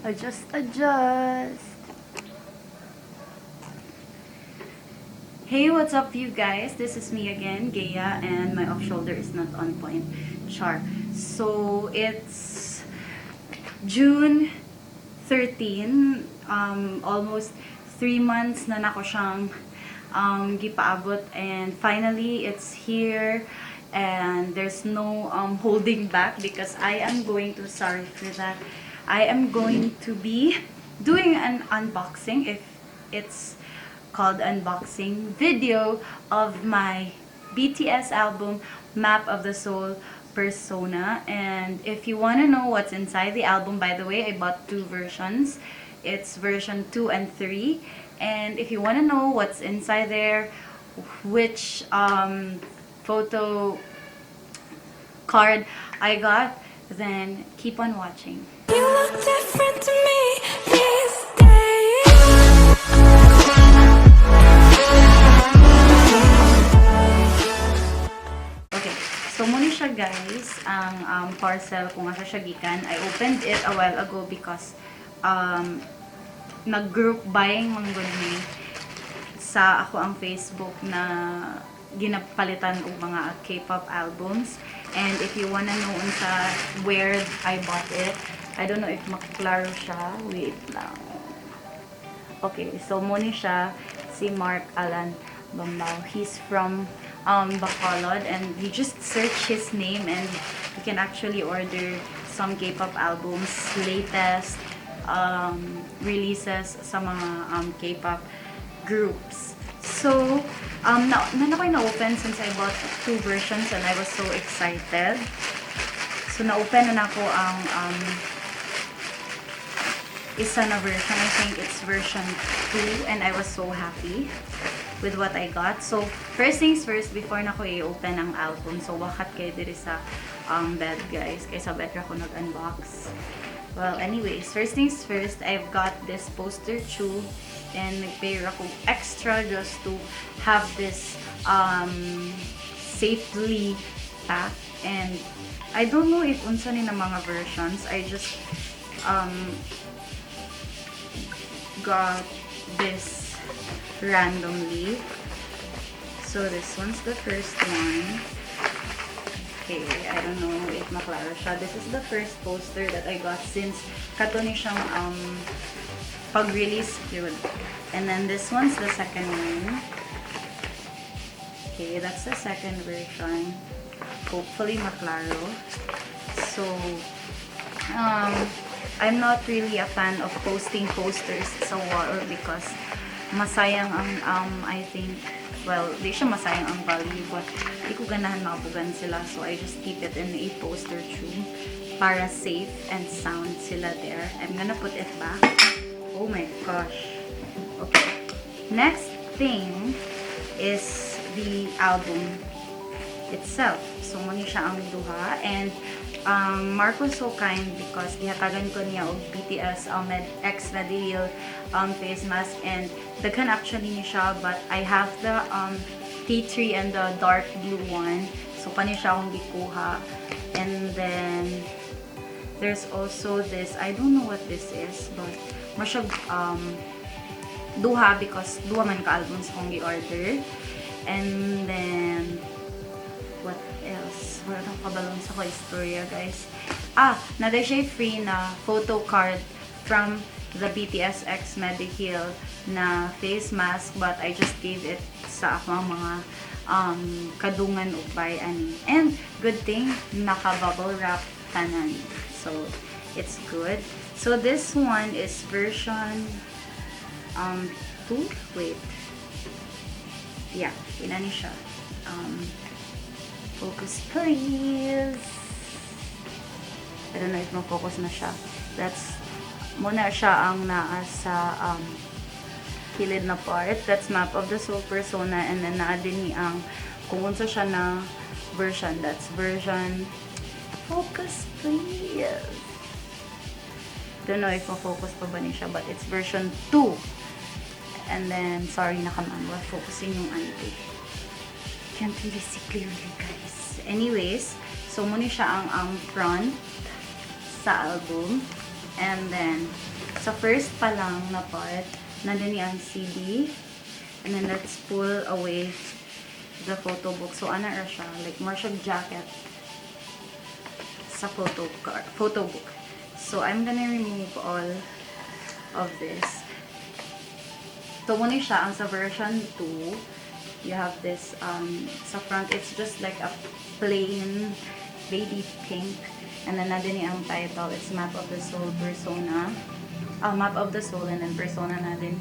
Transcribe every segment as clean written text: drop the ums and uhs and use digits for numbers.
Adjust. Hey, what's up you guys? This is me again, Guia, and my off shoulder is not on point. Char. So, it's June 13, almost 3 months na nako siyang gipaabot, and finally it's here, and there's no holding back because I am going to, sorry for that, I am going to be doing an unboxing, if it's called unboxing video, of my BTS album Map of the Soul Persona. And if you want to know what's inside the album, by the way, I bought 2 versions. It's version 2 and 3. And if you want to know what's inside there, which photo card I got, then keep on watching. You look different to me these days. Okay, so muna siya guys, ang parcel kung asa siya gikan. I opened it a while ago because nag-group buying manggod ni sa ako ang Facebook na ginapalitan og mga K-pop albums. And if you wanna know unsa where I bought it, I don't know if maklaro siya. Wait lang. Okay, so muna siya si Mark Alan Bambao. He's from Bacolod, and you just search his name and you can actually order some K-pop albums, latest releases sa mga K-pop groups. So, na ko'y na-open since I bought 2 versions and I was so excited. So, na-open na ako ang isa na version. I think it's version 2, and I was so happy with what I got. So, first things first, before na ko i-open ang album, so wakat kayo diri sa bed guys, kaysa better ako nag-unbox. Well, anyways, first things first, I've got this poster tube, and nag-pay ako extra just to have this safely packed. And I don't know if unsa ni na mga versions. I just got this randomly. So this one's the first one. Okay, I don't know if maklaro siya. This is the first poster that I got since kato ni siyang pag-release yun. And then this one's the second one. Okay, that's the second version. Hopefully maklaro. So, I'm not really a fan of posting posters sa wall because masayang ang I think, well, di siya masayang ang value, but di ko ganahan makabugan sila, so I just keep it in a poster tube para safe and sound sila there. I'm gonna put it back. Oh my gosh. Okay. Next thing is the album itself. So, muna siya ang duha, and Mark was so kind because gihatagan ko niya og BTS X Nadil face mask, and daghan actually ni siya, but I have the T3 and the dark blue one, so kani siya akong gikuha. And then there's also this, I don't know what this is, but masya duha because duha man ka albums kong gi-order. And then what else? Wala kang kabalon sa ko istorya guys. Naday siya free na photo card from the BTS X Mediheal na face mask, but I just gave it sa akong mga kadungan o buy ani. And good thing naka-bubble wrap tanan. So it's good. So this one is version 2. Wait. Yeah, inani siya. Focus please. I don't know if ma-focus na siya. That's muna siya ang naa sa kilid na part. That's Map of the Soul Persona, and then naa din ni ang kung unsa siya na version. That's version, focus please. Don't know if ma-focus pa ba ni siya, but it's version 2. And then, sorry nakamangwa, focusing yung ante. Can't really see clearly guys. Anyways, so muna siya ang front sa album. And then, sa first pa lang na part, nandun ang CD. And then let's pull away the photo book. So, ana ra siya. Like, more siyang jacket sa photo book. So, I'm gonna remove all of this. So, muna siya. Ang sa version 2, you have this, sa front, it's just like a plain baby pink. And then, nandun ang title. It's Map of the Soul, Persona. Map of the Soul, and then Persona nandun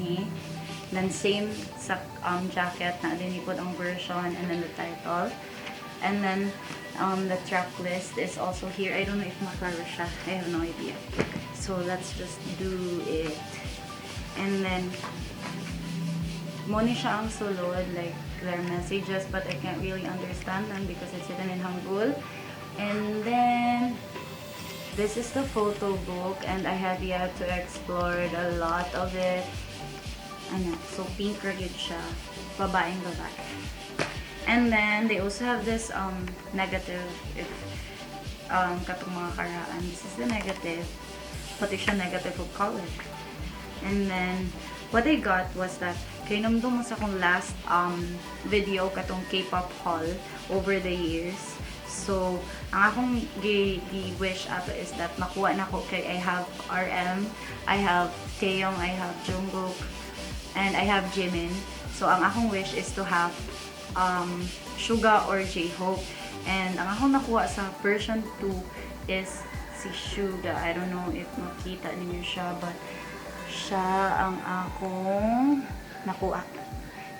Then, same sa jacket, na dinipod ang version, and then the title. And then, the track list is also here. I don't know if maklaro siya. I have no idea. So, let's just do it. And then, muna siya ang sulod, like, their messages, but I can't really understand them because it's written in Hangul. And then, this is the photo book, and I have yet to explore a lot of it. Ano, so pinker yun siya, babae. And then they also have this negative, if katong mga karaan, this is the negative, pati siya negative of color. And then what I got was that kinumdum mo sa akong last video katong K-pop haul over the years. So ang akong gi-wish ato is that makuha na ko kay I have RM, I have Taeyong, I have Jungkook, and I have Jimin. So, ang akong wish is to have Suga or J-Hope. And ang akong nakuha sa version 2 is si Suga. I don't know if makita ninyo siya, but siya ang akong nakuha.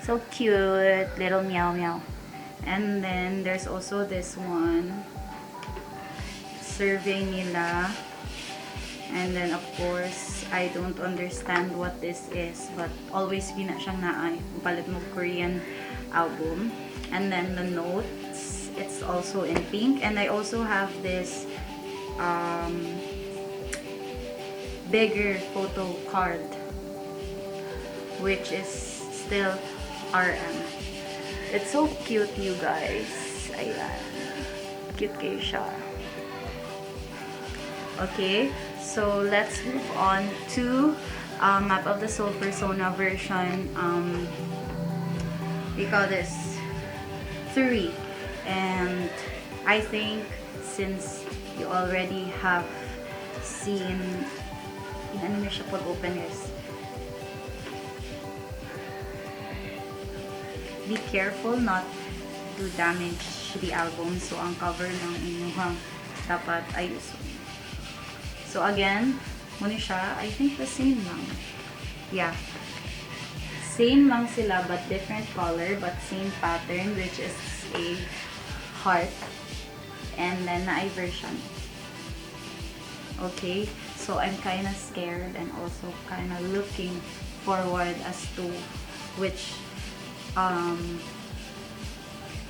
So cute. Little meow meow. And then, there's also this one. Survey nila. And then, of course, I don't understand what this is, but always gina siyang naay. Palit mo Korean album. And then, the notes, it's also in pink. And I also have this bigger photo card, which is still RM. It's so cute, you guys. Ayan. Cute kayo siya. Okay. So, let's move on to Map of the Soul Persona version. We call this 3. And I think since you already have seen, ano na siya pag-open is, be careful not to damage the album. So, ang cover ng inyong dapat ayusin. So again, muna siya, I think the same lang. Yeah. Same lang sila but different color but same pattern, which is a heart. And then na version. Okay, so I'm kinda scared and also kinda looking forward as to which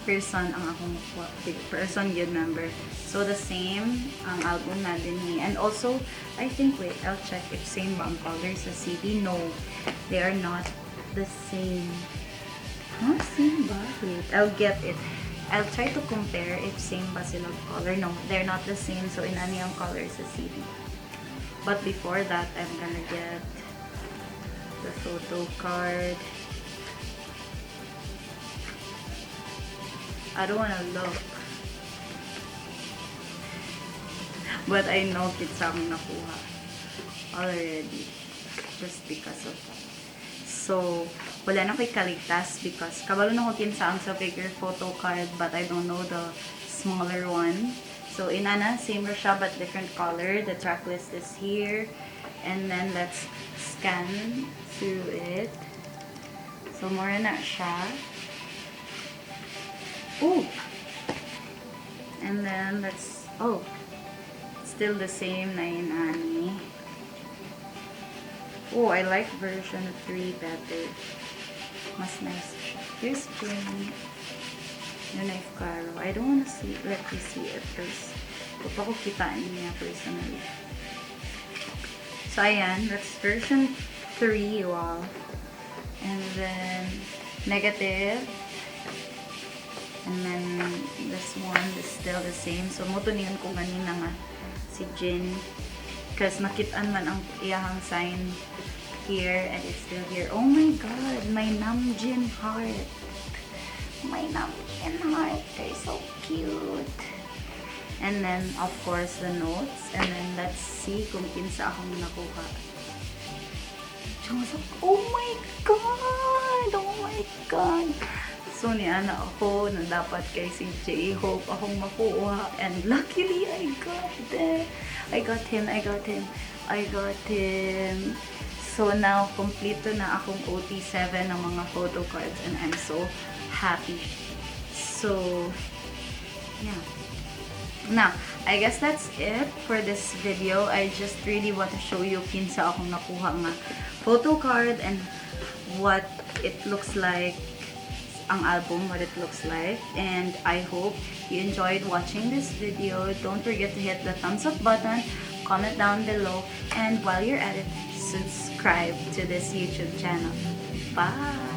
person ang akong person yun member. So the same ang album na din ni. And also, I think, wait, I'll check if same ba ang color sa CD. No, they are not the same. Huh? Same ba? Wait, I'll get it. I'll try to compare if same ba silang color. No, they're not the same. So, inani ang color sa CD. But before that, I'm gonna get the photo card. I don't wanna look. But I know kids akong nakuha already. Just because of that. So, wala na ko'y kaligtas because kabalo na ko kinsaang sa bigger photo card but I don't know the smaller one. So, inana, same ra siya but different color. The track list is here. And then, let's scan through it. So, more na siya. Oh! And then, let's, oh, still the same na inani. Oh, I like version 3 better. Mas nice siya. Here's green. Yung knife claro. I don't wanna see, let me see it first. Huwag pa ko kitaan niya personally. So, ayan. That's version 3, wow. And then, negative. And then, this one is still the same. So, moto niyan ko ganina nga si Jin. Because nakitaan man ang iyahang sign here and it's still here. Oh my god, my Namjoon heart. My Namjoon heart. They're so cute. And then, of course, the notes. And then, let's see kung kinsa akong nakuha. Oh my god! Oh my god! So, niana ako na dapat kay si J-Hope akong makuha. And luckily, I got it. I got him. So, now, kompleto na akong OT7 ng mga photo cards. And I'm so happy. So, yeah. Now, I guess that's it for this video. I just really want to show you kinsa akong nakuha nga photo card and what it looks like, ang album, what it looks like. And I hope you enjoyed watching this video. Don't forget to hit the thumbs up button, comment down below, and while you're at it, subscribe to this YouTube channel. Bye!